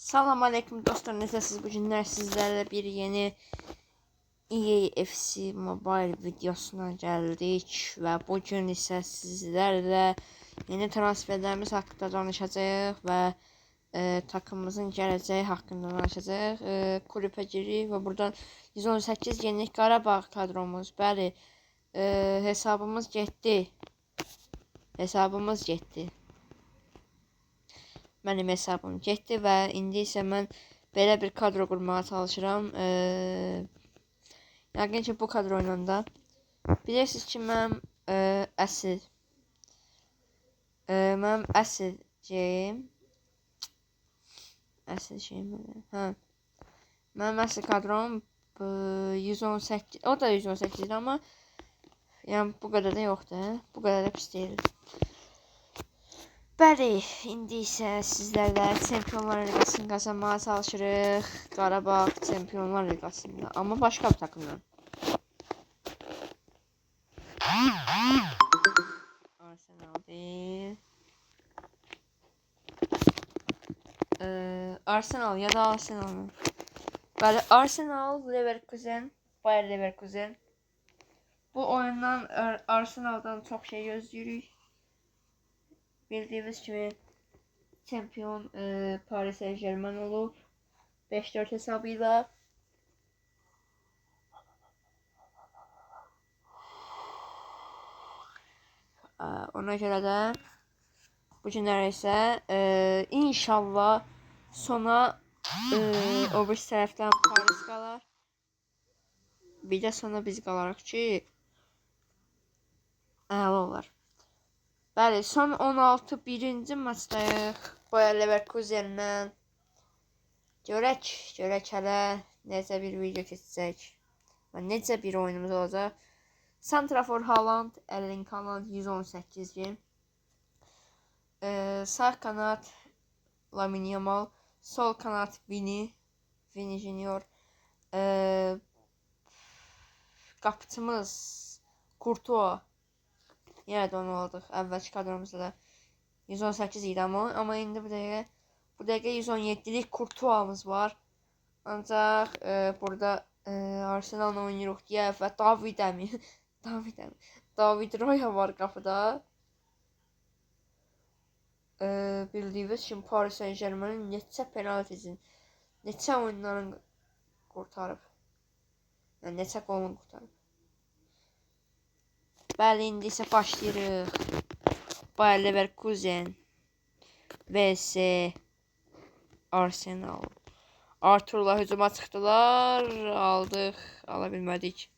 Salam aleyküm dostlar, necəsiz? Bu günlər sizlərlə bir yeni EA FC Mobile videosuna gəldik və bu gün isə sizlərlə yeni transferlərimiz haqqında danışacağıq və takımımızın gələcəyi haqqında danışacağıq. Kulübə giririk və buradan 118 yeni Qarabağ kadromuz, bəli, hesabımız getdi. Mənim hesabım getdi və indi isə mən belə bir kadro qurmağa çalışıram. Yəqin ki bu kadro ilə də bilirsiniz ki mənim əsl mənim əsl kadrom 118, o da 118 idi, amma yəni bu qədər də yoxdur, bu qədər də pis deyil. Bəli, indi isə sizlərlə Çempionlar Liqasını qazanmağa çalışırıq. Qarabağ Çempionlar Liqasında, amma başqa bir takımdan. Arsenal deyil. Arsenal ya da Arsenal mı? Bəli, Arsenal, Leverkusen, Bayer Leverkusen. Bu oyundan Arsenal'dan çox şey gözləyirik. Bildiğimiz gibi şampiyon Paris Saint-Germain olub 5-4 hesabıyla. Ona görə də bu günlər isə inşallah sona o bir tərəfdən Paris qalar. Bir də sona biz qalarıq ki əla olar. Bəli, son 16 birinci maçdayıq Bayer Leverkusenlə. Görək hələ necə bir video keçəcək və necə bir oyunumuz olacaq. Santrafor Haaland, Erling Haaland 118 gen. Sağ kanat Lamine Yamal, sol kanat Vini Junior. Qapıçımız Courtois. Yenə də onu aldıq. Əvvəlki kadromuzda da 118 idi amma indi bu dəqiqə 117'lik Courtois'ımız var. Ancaq burada Arsenal'la oynayırıq deyə və David Raya var qapıda. Bildiyiniz kimi Paris Saint-Germain'in neçə penaltizin, neçə oyunların qurtarıb. Yəni neçə qolunu qurtarıb. Bəli, indi isə başlayırıq. Bayer Leverkusen vs Arsenal. Artur'la hücuma çıxdılar. Aldıq. Ala bilmədik.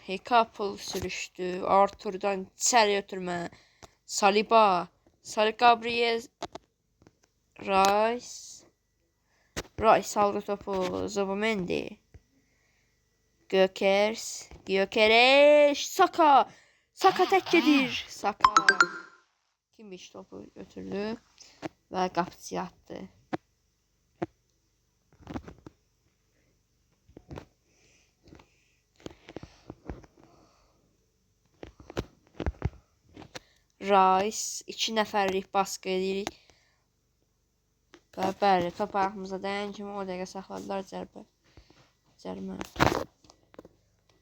Hekapıl sürüşdü. Artur'dan içəri ötürmə. Saliba. Gabriel. Rice aldı topu. Zubimendi. Gyökeres. Saka tək gedir. Kimmiş topu götürdü və qapıçıya atdı. Rice 2 nəfərlik baskı edirik. Və bəli, top ayağımıza dəyan kimi o dəqiqə saxladılar cərimə.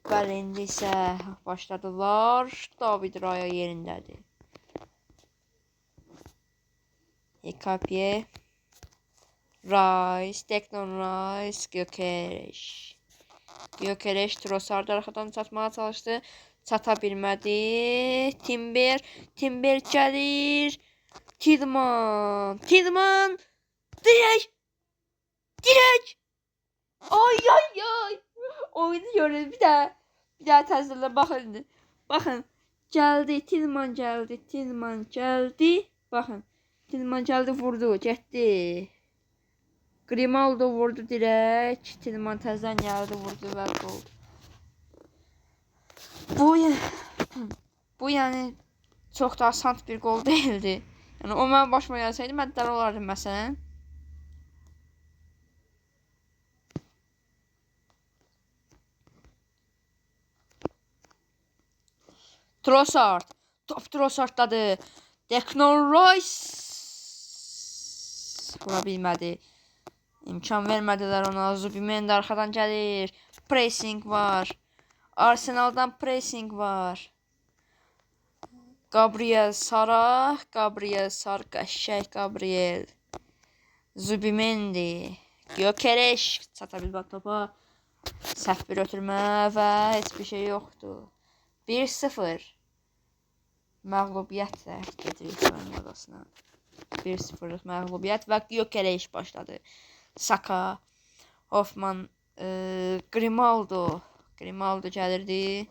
Bəli, indi isə başladılar. David Raya yerindədir. Hekapye. Rice, Declan Rice, Gyökeres Trossard'ı arxadan çatmağa çalışdı. Çata bilmədi. Timber gəlir. Tillman. Dirək. Ay. Oyunu görün bir daha təzələ baxın. Baxın. Tillman gəldi. Baxın. Tillman gəldi, vurdu, getdi. Grimaldo vurdu dirək. Tillman təzədən gəldi, vurdu və gol. Bu yəni çox da asan bir gol değildi. Yəni o mənim başıma gəlsəydi mən dəli olardım məsələn. Trossard. Top Trossard'dadır. Declan Rice vura bilmədi. İmkan vermədilər ona. Zubimendi arxadan gəlir. Pressing var. Arsenaldan pressing var. Gabriel Sara. Gabriel Sar qəşəng Gabriel. Zubimendi. Gyökereş çata bilmə topa. Səhv bir ötürmə və heç bir şey yoxdur. 1-0. Məğlubiyyətlə gedirik oyun odasına. 1-0 məğlubiyyət və Gyökereş başladı. Saka, Hoffman, Grimaldo. Grimaldo gəlirdi.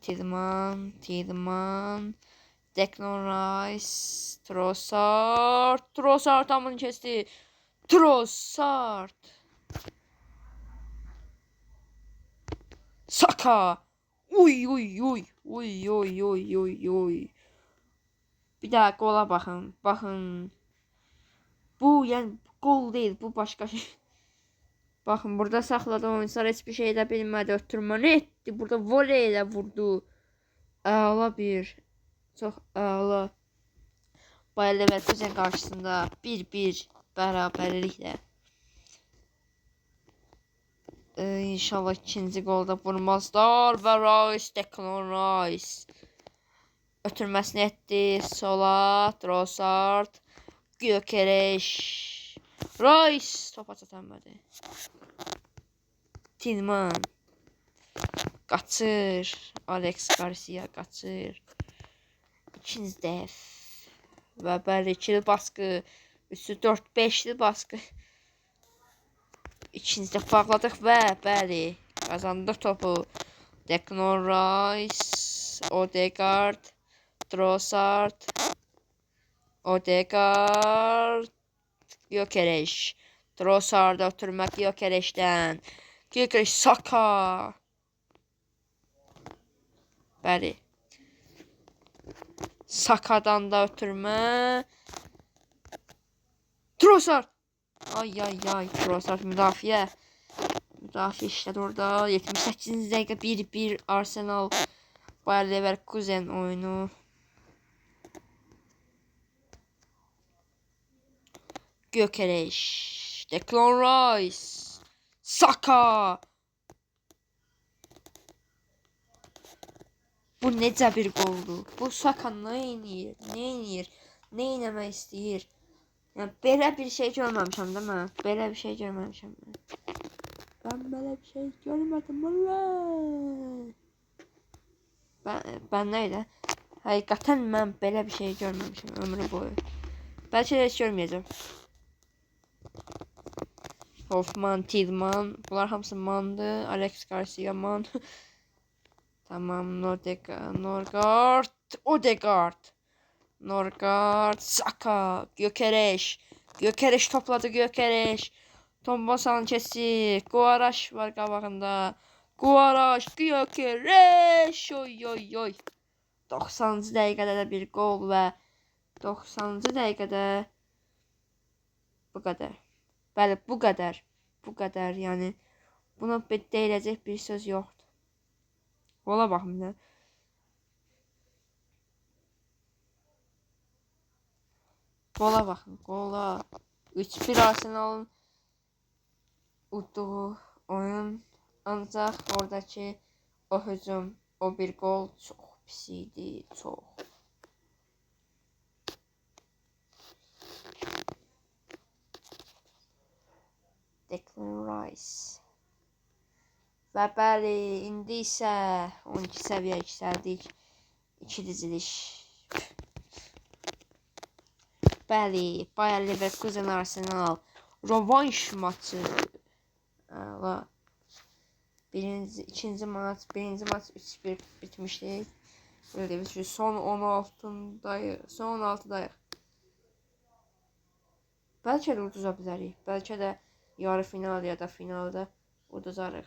Tiedemann, Declan Rice, Trossard tamını kesti. Trossard. Saka. Uy. Bir daha qola baxın. Bu yəni gol deyil, bu başqa şey. Baxın, burada saxladı oyuncular heç bir şey edə bilmədi. Ötürmə nə etdi? Burada voley ilə vurdu. Əla bir. Çox əla. Bayer Leverkusen qarşısında 1-1 bərabərliklə. İnşallah ikinci golda vurmazlar və Rice, Declan Rice. Ötürməsini etdi. Sola, Trossard, Gyökereş. Rice topa çatamadı. Tiedemann qaçır. Alex Garcia qaçır. İkinci dəf. Və bəli, ikili baskı. 3-4-5'li baskı. İkinci dəf bağladıq və bəli, qazandıq topu. Declan Rice, Odegaard, Trossard, Odegaard, Gyökereş. Trossard'a ötürmək Gyökereş'dən. Gyökereş, Saka. Bəli. Saka'dan da ötürmə. Trossard. Ay. Trossard müdafiə. Müdafiə işlədi orada. 78-ci dəqiqə 1-1 Arsenal Bayer Leverkusen oyunu. Gyökereş. Declan Rice. Saka. Bu necə bir qoldur? Bu Saka nə edir? Nə eləmək istəyir? Yəni belə bir şey görməmişəm də mən. Belə bir şey görməmişəm mən. Ben belə bir şey görmədim vallahi. Ben neydi? Həqiqətən mən belə bir şey görməmişəm ömrü boyu. Bəlkə də heç görməyəcəm. Hoffman, Tiedemann, bunlar hamısı mandı. Alex Garcia man. Tamam, Odegaard, Saka, Gyökereş. Gyökereş topladı Gyökereş. Tomba Sanchez'i, Guaraş var qabağında. Guaraş, Gyökereş. Oy. 90-cı dəqiqədə də bir gol və 90-cı dəqiqədə bu qədər. Bəli, bu qədər. Yəni buna deyiləcək bir söz yoxdur. Gola baxın bir də. Gola baxın, gola. 3-1 Arsenal'ın udduğu oyun. Ancaq oradakı o hücum, o bir gol çox pis idi, çox. Declan Rice. Və bəli, indi isə 12 səviyyə yüksəldik. 2 diziliş. Bəli, Bayer Leverkusen Arsenal rövanş maçı. Əla. İkinci maç 3-1 bitmişdi. Böyle bir son 16'dayıq. Bəlkə də uduza bilərik. Bəlkə də yarı final ya da finalda uduzarıq.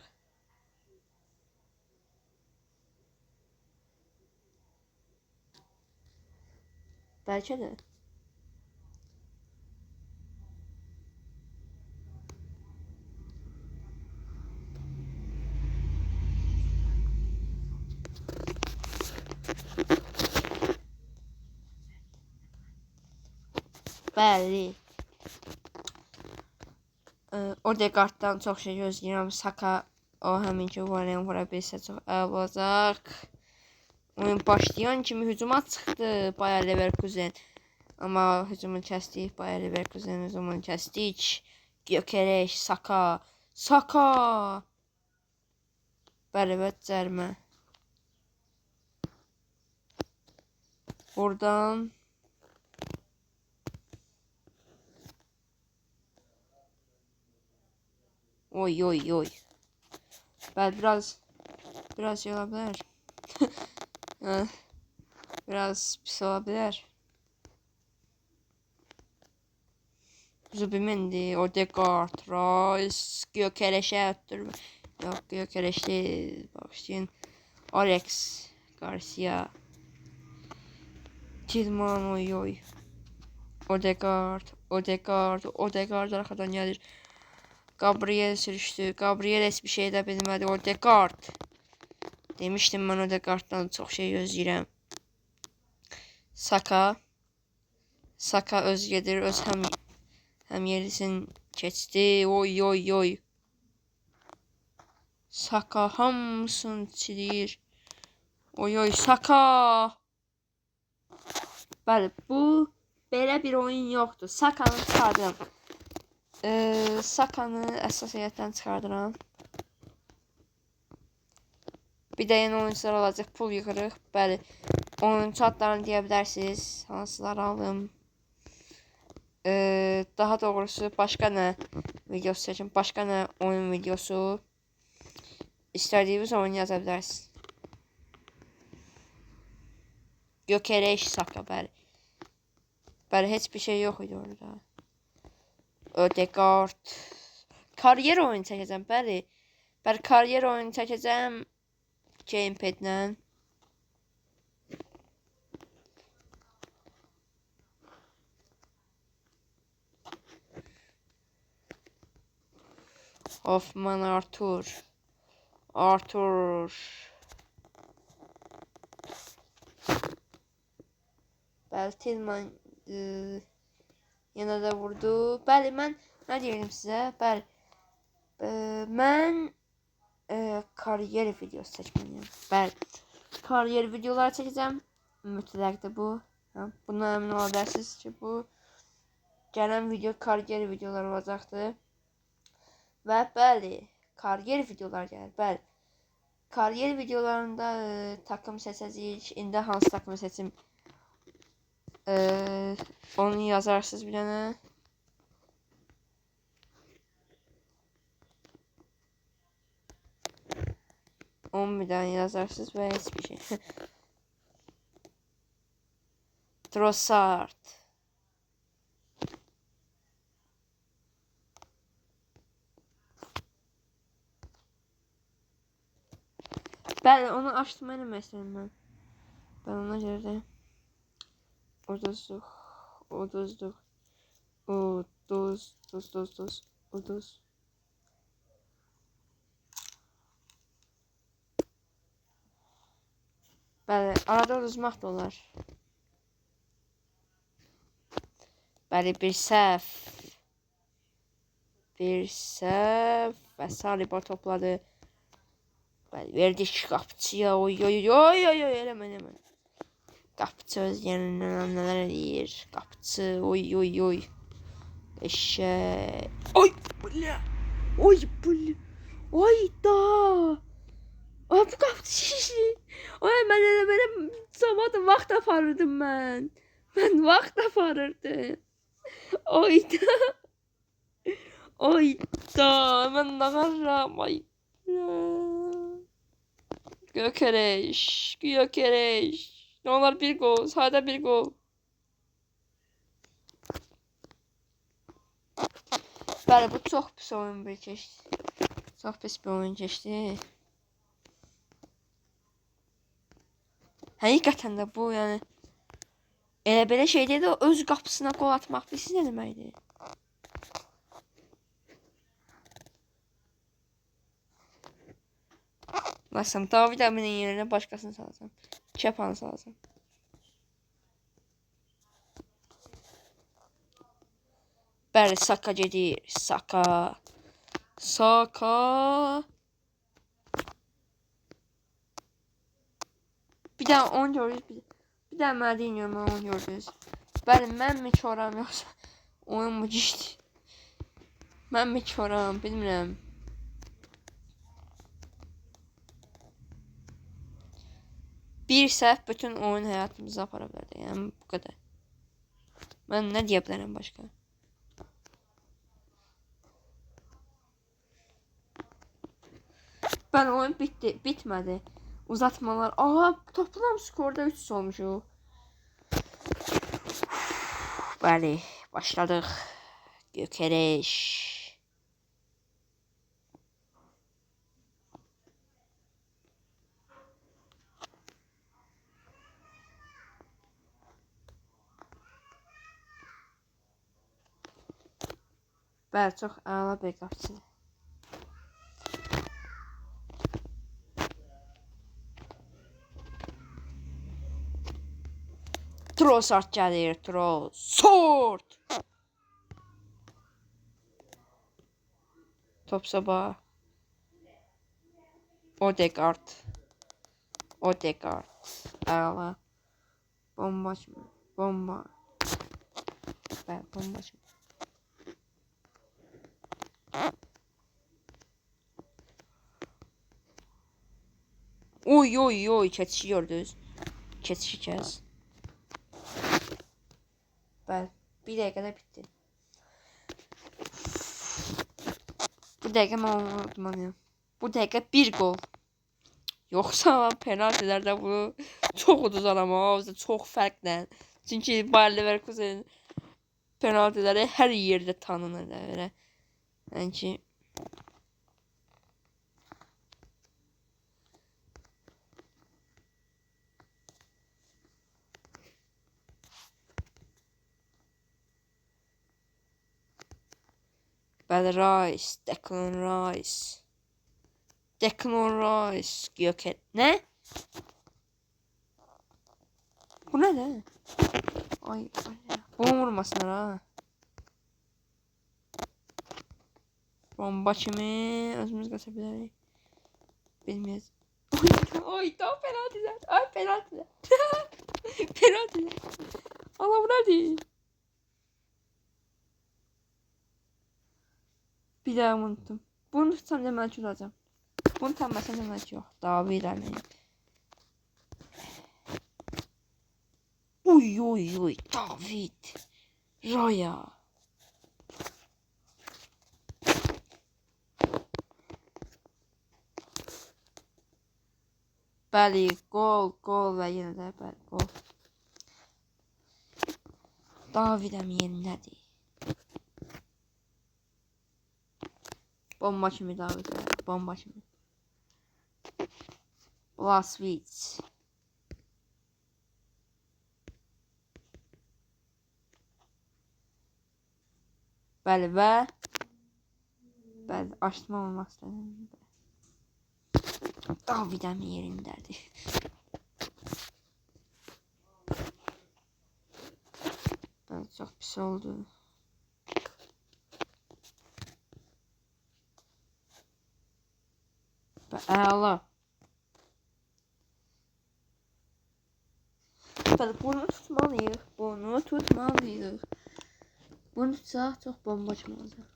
Bəlkə də. Bəli. Odegaarddan çox şey gözləyirəm. Saka o həminki variant vura bilsə çox əla olacaq. Oyun başlayan kimi hücuma çıxdı Bayer Leverkusen. Amma hücumu kəsdik. Bayer Leverkusen hücumunu kəsdik. Gyökeres, Saka. Saka. Bəli, və cərmə. Buradan oy oy oy. Bəli, biraz şey ola bilər. Biraz pis ola bilər. Zubimendi, Odegaard, Rice, Gyökeres'e öttürme. Yok, Gyökeres değil. Bağışlayın. Alex Garcia. Tillman, oy oy. Odegaard arkadan gelir. Gabriel sürüştü. Gabriel bir şey de bilmedi. Odegaard. Demiştim ben Odegaard'dan çok şey gözləyirəm. Saka özgedir. Öz hem yerisin keçdi. Oy oy oy. Saka hamısını çilir. Oy oy Saka. Bəli, bu belə bir oyun yoxdur. Sakanı çıxardıram. Sakanı əsas heyətdən çıxardıram. Bir də yeni oyuncular olacaq. Pul yığırıq. Bəli. Oyuncu adlarını deyə bilərsiniz. Hansıları alım. Daha doğrusu başqa nə videosu çəkin. Başqa nə oyun videosu. İstədiyiniz oyunu yaza bilərsiniz. Gyökeres, Saka, bəli. Bəli, heç bir şey yox idi orada. Odegaard. Kariyer oyunu çəkəcəm, bəli. Bəli, kariyer oyunu çəkəcəm. Gamepadlə. Hoffman, Arthur. Bəli, Tillman yenə də vurdu. Bəli, mən nə deyirəm sizə? Bəli, mən kariyer videosu çəkməliyəm. Bəli, kariyer videoları çəkəcəm. Mütləqdir bu. Buna əmin ola bilərsiniz ki, bu gələn video kariyer videoları olacaqdır. Və bəli, kariyer videolar gəlir. Bəli, kariyer videolarında takım seçəcəyik. İndi hansı takımı seçim? Onu yazarsınız bir dənə. Onu bir dənə yazarsınız və heç bir şey. Trossard. Bəli, onu açdım mənim məsələm mən. Ben ona görə də uduzduq. Bəli, arada uduzmaq da olar. Bəli, bir səhv və Saliba topladı. Bəli, verdik qapçıya. Oy eləmə. Qapçı öz yerindən nələr eləyir. Qapçı, oy. Eşək. Oy, bля. Oy da. Ay, bu qapçı. Oy, mən elə belə zamanı vaxt aparırdım mən. Mən vaxt aparırdım. Oy da. Mən nağarram. Ay. Gyökeres. Ne onlar bir gol. Sadece bir gol. Bəli, bu çox pis oyun bir keçdi. Çox pis bir oyun keçdi. Həqiqətən də bu, yəni elə belə şey deyil də öz qapısına qol atmaq bilirsiz nə deməkdir? Məsələn, David Əminin yerinə başqasını salacam. Kepanı salacam. Bəli, Saka gedir. Saka. Saka. Bir daha 10 görürüz. Bir daha mən deyirəm 10 görürüz. Bəli, mən mi çoram yoxsa oyun mu geçdi? Mən mi çoram, bilmirəm. Bir səhv bütün oyun həyatımızı apara bilər. Yəni bu qədər. Mən nə deyə bilərəm başqa? Bəli, oyun bitdi, bitmədi. Uzatmalar. Aha, toplam skorda 3 olmuşuq. Bəli, başladıq. Gökəreş. Bəli, çox əla bir qapçıdır. Trossard gəlir, Trossard. Top sabah. Odegaard. Odegaard. Əla. Bomba kimi. Bomba. Bəli, bomba kimi. Oy oy oy, keçişi gördünüz. Keçişi kəs. Bəli, bir dəqiqədə bitdi. Bu dəqiqə mən unutmalıyım. Bu dəqiqə bir gol. Yoxsa penaltilərdə bu çox uduzar amma çox fərqlə. Çünki Bayer Leverkusen penaltiləri hər yerdə tanınır da belə. Yəni ki Bəli, Rice, Declan Rice. Declan Rice, Gökhan. Nə? Bu nə də? Ay, bunu vurmasınlar ha. Bomba kimi özümüz qaça bilərik. Bilmiyoruz. Ay, daha penaltılar. Ay, penaltılar. Penaltılar. Allah, bu nədir? Bir daha unuttum. Bunu tutsam demək ki olacağım. Bunu tanımasam demək ki yox. David əməyim. Uy uy uy, David. Raya. Bəli, gol və yenə də bəli, gol. Davidəm yerindədir. Bomba kimi David, bomba kimi. Blaswitz. Bəli və bəli, açma olmaq istədim. Davidəm yerindədir. Bəli, çox pis oldu. Əla. Bəli, bunu tutmalıyıq. Bunu tutmalıyıq. Bunu tutsaq çox bomba kimi olacaq.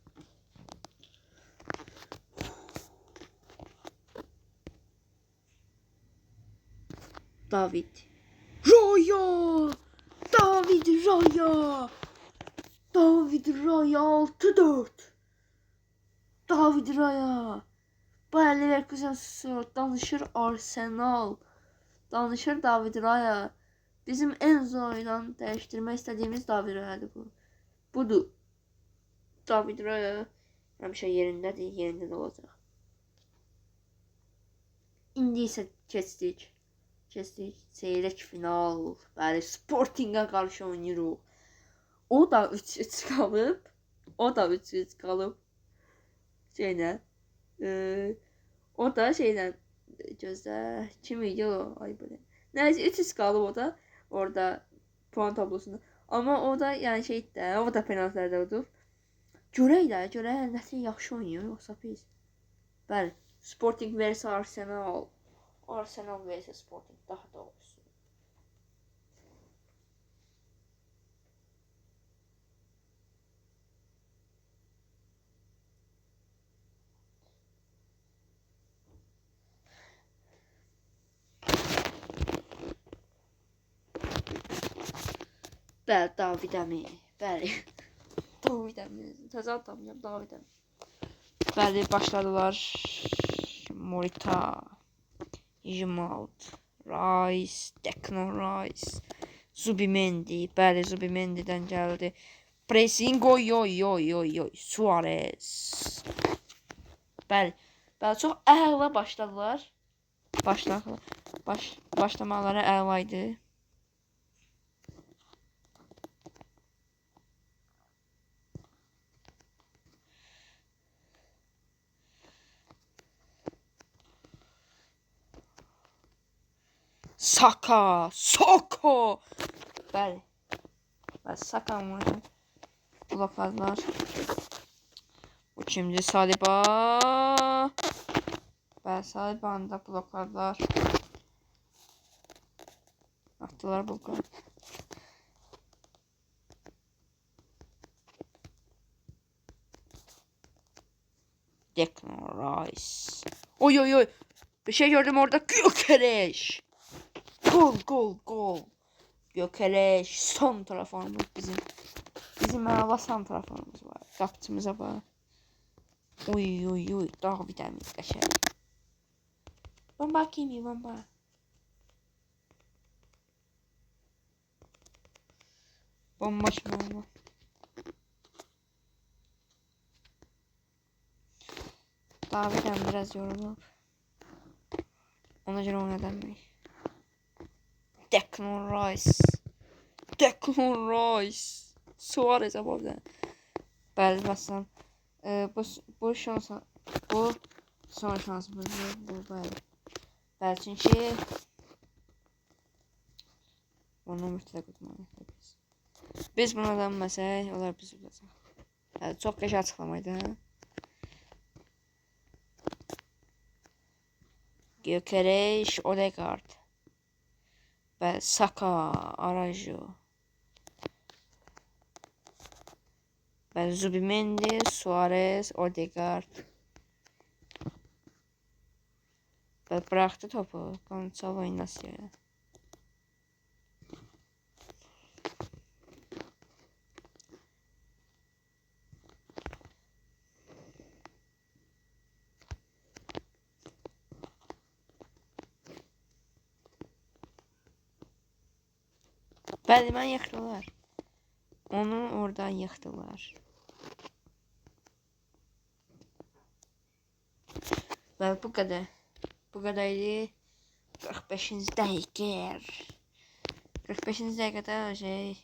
David. Raya! David Raya! David Raya 6-4. David Raya. Bayer Leverkusen danışır Arsenal. Danışır David Raya. Bizim en zorla dəyişdirmək istədiyimiz David Raya'dır bu. Budur. David Raya həmişə yerindədir, yerində də olacaq. İndi isə keçdik çeyrək final. Bəli, Sportingə qarşı oynayırıq. O da 3-3 qalıb. O da 3-3 qalıb. Şeylə. O da şeylə gözlə. Kim idi o? Ay belə. Nəysə 3-3 qalıb o da orada puan tablosunda. Amma o da yəni şeydə, o da penaltilərdə udub. Görək də, görək nəsə yaxşı oynayır yoxsa pis. Bəli, Sporting vs Arsenal. Arsenal vs Sporting daha doğrusu. Bəli, David Əmi. Bəli. David Əmi. Təzə adamıyam, David Əmi. Bəli, başladılar. Morita, Jimalt, Rice, Declan Rice, Zubimendi. Bəli, Zubimendi'dən gəldi. Pressing, oy. Suarez. Bəli, çox əla başladılar. Başlamaları əla idi. Saka. Bəli. Saka'nın vuruşunu blokladılar. Bu kimdir? Saliba. Bəli, Saliba'nı da blokladılar. Attılar blokladı. Declan Rice. Oy. Bir şey gördüm orada. Gyökeres. Gol. Gyökeres. Son tarafımız bizim. Bizim əla son tarafımız var. Qapçımıza var. Oy. David Əmi qəşəng. Bomba kimi, bomba. Bomboş mu? David Əmi biraz yorulub. Ona görə oynadanmayıq. Declan Rice. Suarez'e buradan. Bəli, məsələn. Bu son şansımızdır. Bəli, çünki onu mütləq utmalıyıq biz. Biz buna dönməsək, onlar biz udacaq. Bəli, çox qəşəng açıqlamaydı. Gyökeres, Odegaard. Bəli, Saka, Arajo. Bəli, Zubimendi, Suarez, Odegaard. Bəli, bıraktı topu. Gonçalo Inacio. Bəli, mən yıxdılar. Onu oradan yıxdılar. Bəli, bu qədər. Bu qədər idi. 45-ci dəqiqə. 45-ci dəqiqədə şey.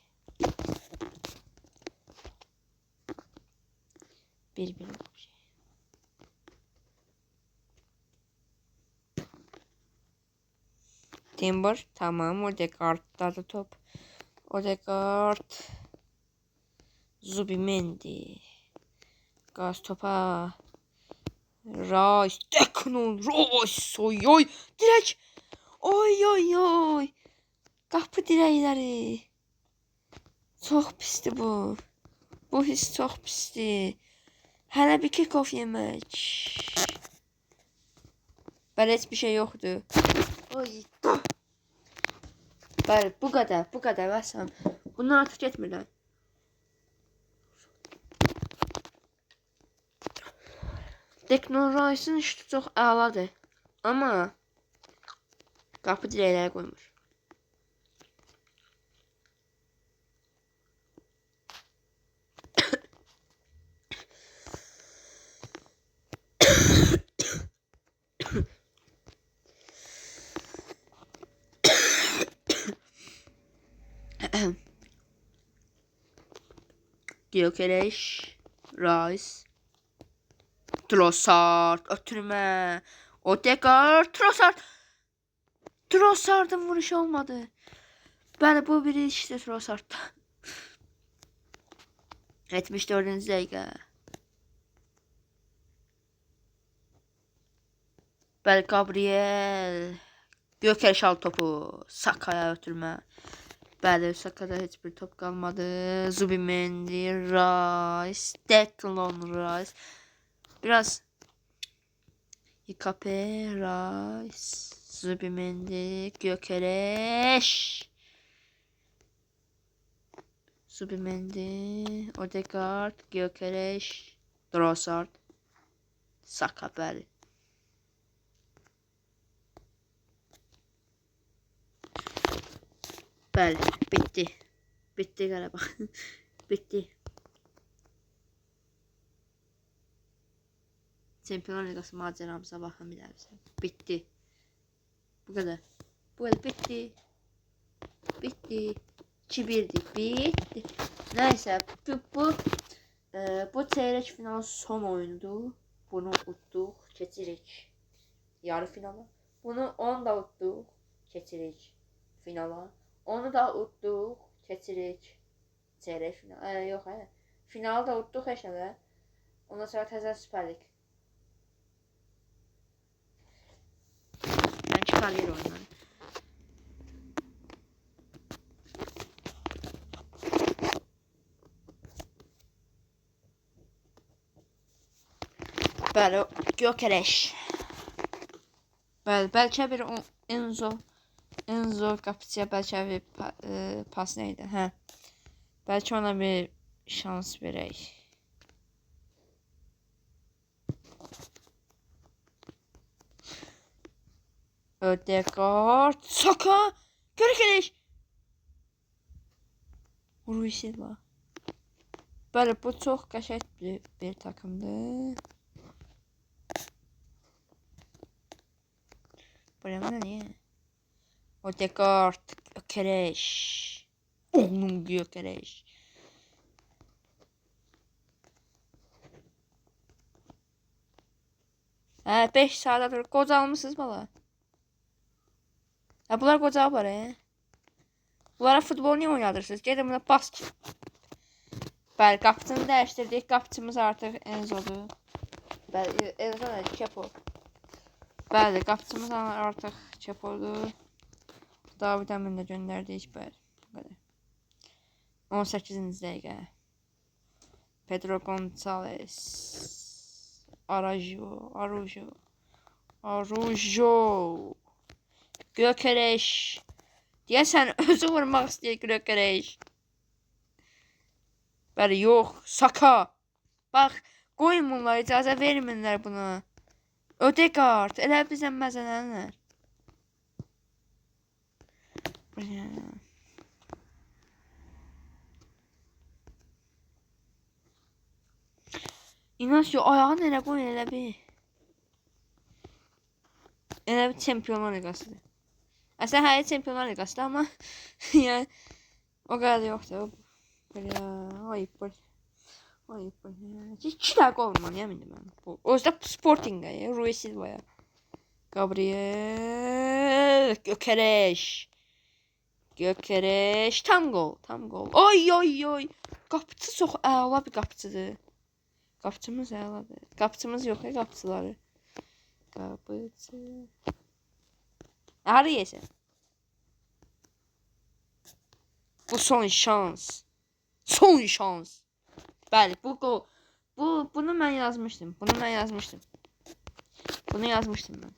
Bir şey. Timber, tamam. Odegaard'da top. Odegaard. Zubimendi. Gaz topa. Rice. Declan Rice. Oy. Direk. Oy. Qapı dirəkləri. Çox pisdir bu. Bu his çox pisdir. Hələ bir kick-off yemək. Bəli, heç bir şey yoxdur. Oy. Bəli, bu qədər vəsəm. Bundan artıq getmirlər. Declan Rice'ın şutu çox əladır. Amma qapı dirəkləri qoymuş. Gyökeres, Rice, Trossard, ötürmə, Odegaard, Trossard'ın vuruşu olmadı. Bəli, bu biri işte Trossard'da. 74-cü dəqiqə. Bəli, Gabriel. Gökəş al topu. Saka'ya ötürmə. Bəli, Saka'da heç bir top qalmadı. Zubimendi, Rice, Declan Rice. Biraz Ikape, Rice, Zubimendi, Gökereş. Zubimendi, Odegaard, Gökereş, Trossard, Saka, bəli. Bəli, bitti. Bitti qələbə. Bitti. Çempionlar Liqası macəramıza baxa bilərsən. Bitti. Bu qədər. Bu qədər bitti. Bitti. 2-1'di. Bitti. Nəysə, bu çeyrək final son oyunudur. Bunu utduq, keçirik yarı finala. Onu da utduq, keçirik finala. Onu da utduq, keçirik çeyrək finala. Yox, finalı da utduq həşələ. Ondan sonra təzə Süper Lig. Ben çıkarıyor oyunları. Bəli, Gökereş. Bəli, bəlkə bir Enzo qapıçıya bəlkə bir pas neydi? Hə. Bəlkə ona bir şans verək. Ödegaard, Saka, Gökereş. Rui Silva. Bəli, bu çox qəşəng bir takımdır. Buraya niye? Odegaard, Gökereş. Oğlum Gökereş. Hə, 5 saatdir qocalmısınız bala. Ya bunlar qocalıblar, Bunlara futbol niye oynadırsınız? Gedin buna pas ki. Bəli, qapıçını dəyişdirdik. Qapıçımız artıq Enzo'dur. Bəli, Enzo nə? Kepo. Bəli, qapıçımız artıq Kepo'dur. David Əmin də göndərdik. Bəli, bu qədər. 18-ci dəqiqə. Pedro Gonçalves. Arujo. Gökereş. Deyəsən özü vurmaq istəyir Gökereş. Bəli, yox. Saka. Bax, qoyun bunlar, icazə vermirlər buna. Ödegaard, elə bizdən məzələnlər. İnasyo, ayağını elə qoyun, elə bir. Elə bir Çempionlar Liqasıdır. Əslən, hələ Çempionlar Liqasıdır, amma yəni, o qədər yoxdur. Belə, ayıb. Ayıb. 2 dəqiqə olmalı, yemindir mən. Özdə Sporting'ə, Rui Silva'ya. Gabriel, Gökereş, tam gol. Oy. Qapıçı çox əla bir qapıçıdır. Qapıçımız əladır. Qapıçımız yox, qapıçıları. Qapıçı. Harı yesən? Bu son şans. Bəli, bu gol. Bunu mən yazmışdım. Bunu yazmışdım mən.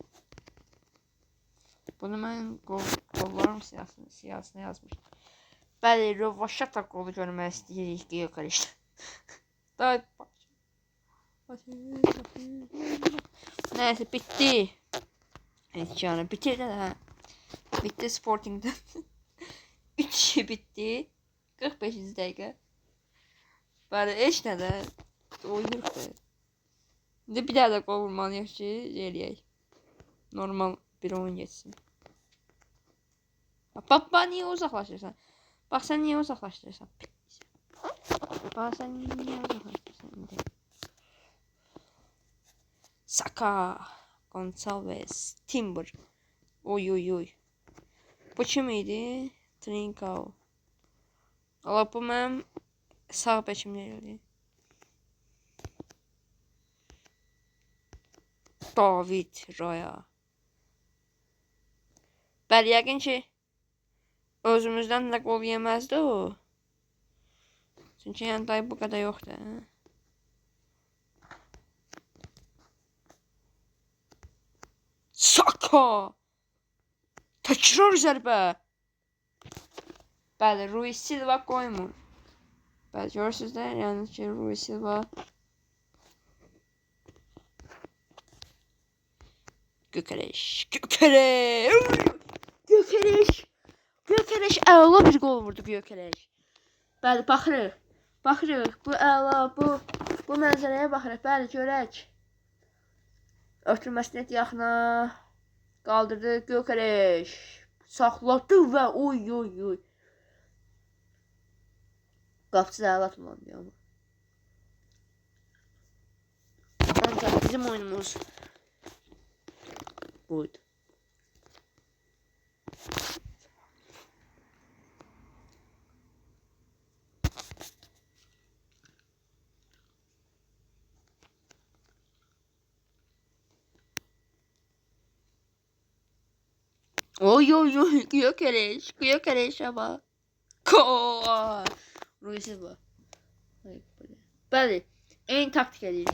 Bunu mən qollarım siyasına yazmışdım. Bəli, Rövaşata qolu görmək istəyirik Gökereşdə. Daha neyse, bitti. Evet canım, bitirdi ha. Bitti Sporting'den. 3 bitti. 45. dəqiqə. Bəli, heç nə də oynuruq da. İndi bir daha da qol vurmalıyıq ki, eləyək. Normal bir oyun geçsin. Baba niye uzaklaşırsan? Bak sen niye uzaklaştırırsan? Bak sen niye uzaklaştırırsan? Saka, Gonçalves, Timber. Oy. Bu kim idi? Trincao. Allah, bu mənim sağ bəkimdə. David Raya. Bəli, yəqin ki, özümüzdən də qol yeməzdi o. Çünki yəni dayı bu qədər yoxdur. Saka! Təkrar zərbə. Bəli, Rui Silva qoymur. Bəli, görürsünüz də, yəni ki, Rui Silva Gökəreş, Gökəreş əla bir qol vurdu Gökəreş. Bəli, baxırıq. Bu əla, bu mənzərəyə baxırıq. Bəli, görək. Ötürməsini yaxına qaldırdı Gökəreş. Saxladı və oy. Qapıcı da əla tutmadı amma. Ancaq bizim oyunumuz buydu. Oy, Gökəreş ama. Gol! Rui Silva. Bəli, eyni taktik edir.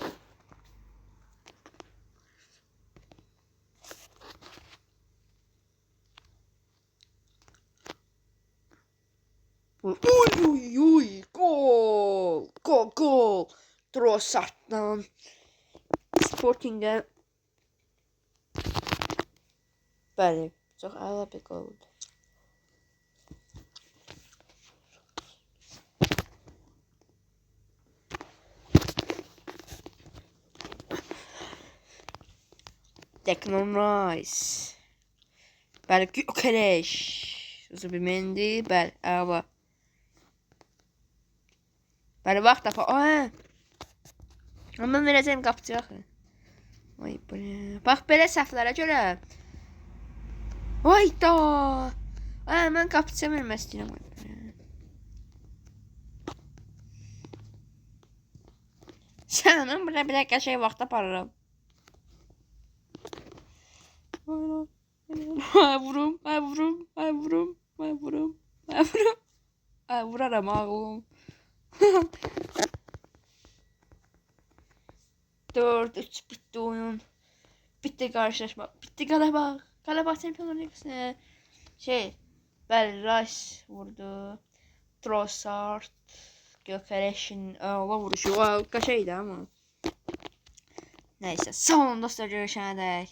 Oy, gol. Trossarddan Sporting'ə. Bəli, çox əla bir qol oldu. Declan Rice. Bəli, Gökəreş. Zubimendi, bəli, əla. Bəli, vaxt tapı. Ondan verəcəyim qapıcı axı. Ay, bax, belə səhvlərə görə. Hayda. Mən qapıcıya vermək istəyirəm. Sənin burada bir dəqiqə şey vaxt aparıram. Vuraram ağlım. 4-3 bitti oyun. Bitti karşılaşma. Bitti Qarabağ. Qarabağ Şampionlar Ligi'ne. Bəli, Rice vurdu. Trossard. Gökəreşin əla vuruşu. Qəşəngdir amma. Neyse, son dostlar, görüşənədək.